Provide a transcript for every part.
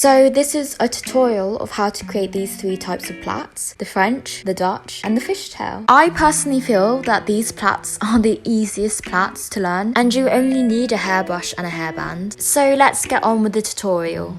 So this is a tutorial of how to create these three types of plaits: the French, the Dutch, and the fishtail. I personally feel that these plaits are the easiest plaits to learn, and you only need a hairbrush and a hairband. So let's get on with the tutorial.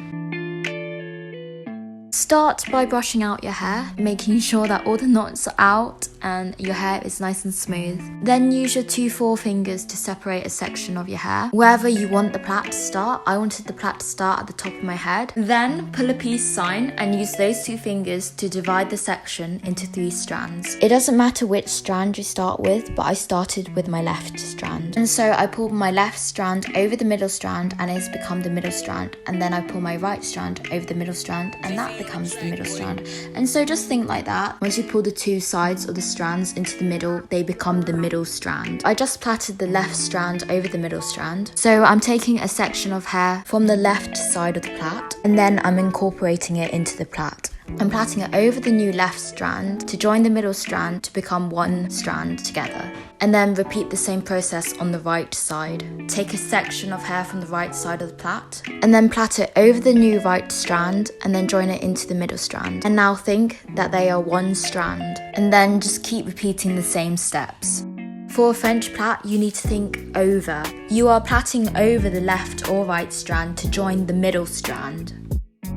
Start by brushing out your hair, making sure that all the knots are out and your hair is nice and smooth. Then use your 2 forefingers to separate a section of your hair. Wherever you want the plait to start, I wanted the plait to start at the top of my head. Then pull a peace sign and use those 2 fingers to divide the section into 3 strands. It doesn't matter which strand you start with, but I started with my left strand. And so I pulled my left strand over the middle strand and it's become the middle strand. And then I pull my right strand over the middle strand and that becomes the middle strand. And so just think like that. Once you pull the 2 sides of the strands into the middle, they become the middle strand. I just plaited the left strand over the middle strand. So I'm taking a section of hair from the left side of the plait and then I'm incorporating it into the plait. I'm plaiting it over the new left strand to join the middle strand to become one strand together. And then repeat the same process on the right side. Take a section of hair from the right side of the plait and then plait it over the new right strand and then join it into the middle strand. And now think that they are one strand and then just keep repeating the same steps. For a French plait, you need to think over. You are plaiting over the left or right strand to join the middle strand.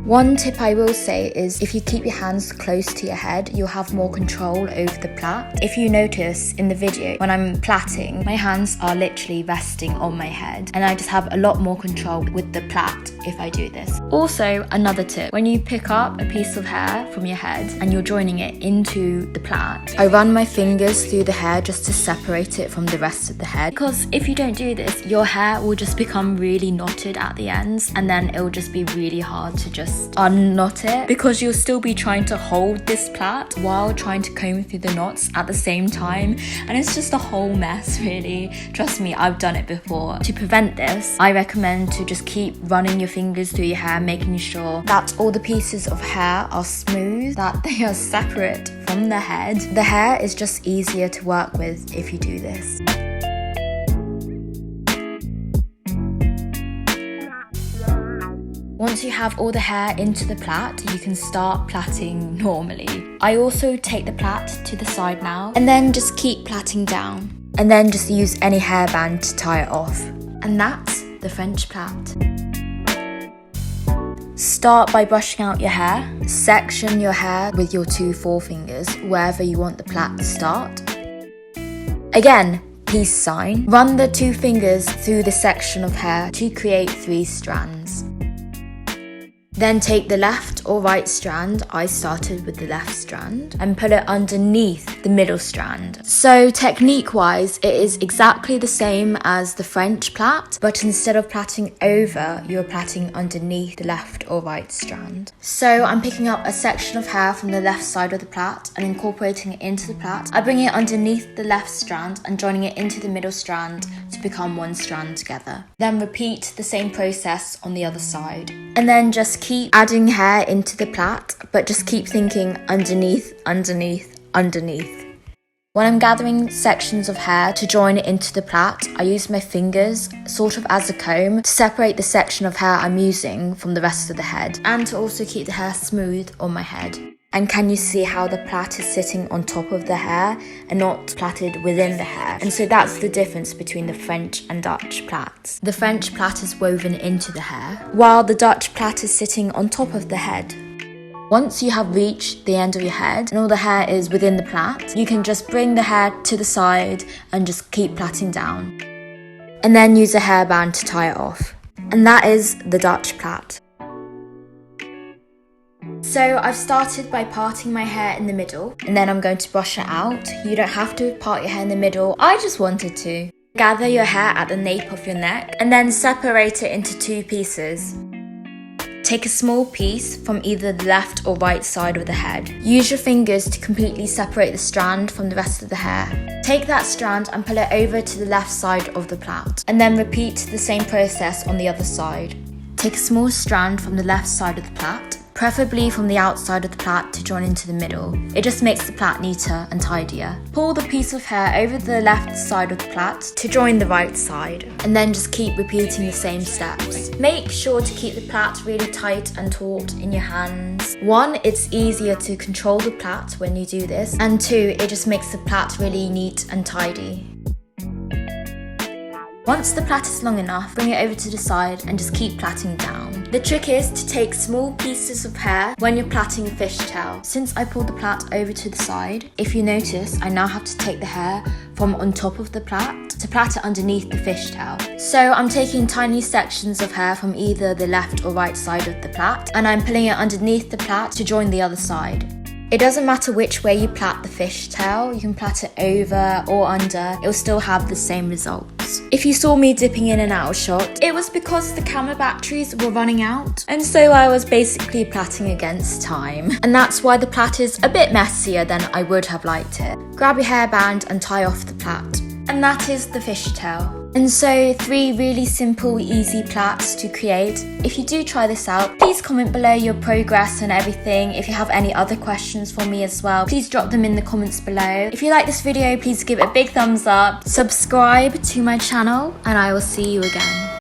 One tip I will say is if you keep your hands close to your head, you'll have more control over the plait. If you notice in the video, when I'm plaiting, my hands are literally resting on my head and I just have a lot more control with the plait if I do this. Also, another tip, when you pick up a piece of hair from your head and you're joining it into the plait, I run my fingers through the hair just to separate it from the rest of the head. Because if you don't do this, your hair will just become really knotted at the ends and then it will just be really hard to just unknot it because you'll still be trying to hold this plait while trying to comb through the knots at the same time, and it's just a whole mess really. Trust me, I've done it before. To prevent this, I recommend to just keep running your fingers through your hair, making sure that all the pieces of hair are smooth, that they are separate from the head. The hair is just easier to work with if you do this. Once you have all the hair into the plait, you can start plaiting normally. I also take the plait to the side now and then just keep plaiting down and then just use any hairband to tie it off. And that's the French plait. Start by brushing out your hair. Section your hair with your 2 forefingers wherever you want the plait to start. Again, peace sign. Run the 2 fingers through the section of hair to create 3 strands. Then take the left or right strand, I started with the left strand, and put it underneath the middle strand. So technique-wise, it is exactly the same as the French plait, but instead of plaiting over, you're plaiting underneath the left or right strand. So I'm picking up a section of hair from the left side of the plait and incorporating it into the plait. I bring it underneath the left strand and joining it into the middle strand to become one strand together. Then repeat the same process on the other side. And then just keep adding hair into the plait, but just keep thinking underneath, underneath, underneath. When I'm gathering sections of hair to join it into the plait, I use my fingers sort of as a comb to separate the section of hair I'm using from the rest of the head and to also keep the hair smooth on my head. And can you see how the plait is sitting on top of the hair and not plaited within the hair? And so that's the difference between the French and Dutch plaits. The French plait is woven into the hair, while the Dutch plait is sitting on top of the head. Once you have reached the end of your head and all the hair is within the plait, you can just bring the hair to the side and just keep plaiting down. And then use a hairband to tie it off. And that is the Dutch plait. So I've started by parting my hair in the middle and then I'm going to brush it out. You don't have to part your hair in the middle, I just wanted to. Gather your hair at the nape of your neck and then separate it into 2 pieces. Take a small piece from either the left or right side of the head. Use your fingers to completely separate the strand from the rest of the hair. Take that strand and pull it over to the left side of the plait and then repeat the same process on the other side. Take a small strand from the left side of the plait preferably from the outside of the plait to join into the middle. It just makes the plait neater and tidier. Pull the piece of hair over the left side of the plait to join the right side, and then just keep repeating the same steps. Make sure to keep the plait really tight and taut in your hands. 1, it's easier to control the plait when you do this, and 2, it just makes the plait really neat and tidy. Once the plait is long enough, bring it over to the side and just keep plaiting down. The trick is to take small pieces of hair when you're plaiting a fishtail. Since I pulled the plait over to the side, if you notice, I now have to take the hair from on top of the plait to plait it underneath the fishtail. So I'm taking tiny sections of hair from either the left or right side of the plait, and I'm pulling it underneath the plait to join the other side. It doesn't matter which way you plait the fishtail, you can plait it over or under, it'll still have the same results. If you saw me dipping in and out of shot, it was because the camera batteries were running out, and so I was basically plaiting against time. And that's why the plait is a bit messier than I would have liked it. Grab your hairband and tie off the plait. And that is the fishtail. And so 3 really simple, easy plaits to create. If you do try this out, please comment below your progress and everything. If you have any other questions for me as well, please drop them in the comments below. If you like this video, please give it a big thumbs up, subscribe to my channel, and I will see you again.